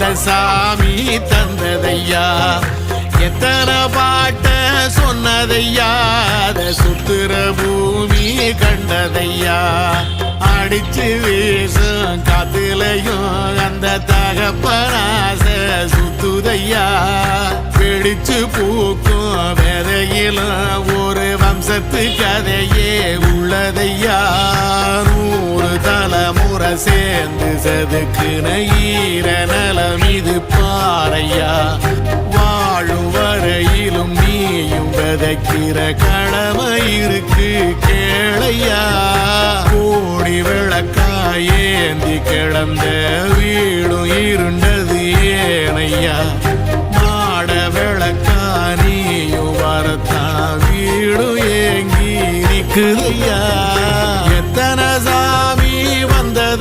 அந்த சாமி தந்ததையா எத்தனை பாட்ட சொன்னதையா அத சுத்துற பூமி கண்டதையா அடிச்சு வீசும் காத்துலையும் அந்த தகப்பனாச சுத்துதையா பிடிச்சு பூக்கும் விதையிலும் ஒரு வம்சத்து கதையே உள்ளதையா 100 தலைமுறை சேர்ந்து செதுக்குன ஈர நலம் இது பாறையா வாழும் வரையிலும் நீயும் விதைக்கிற கடமை இருக்கு கேளையா கோடி விளக்காயேந்தி கிடந்த வீடும் இருண்டது ஏனையா மாட விளக்கா நீயும் வரத்தான் வீடும் ஏங்கி நிக்குதையா எத்தனை சாமி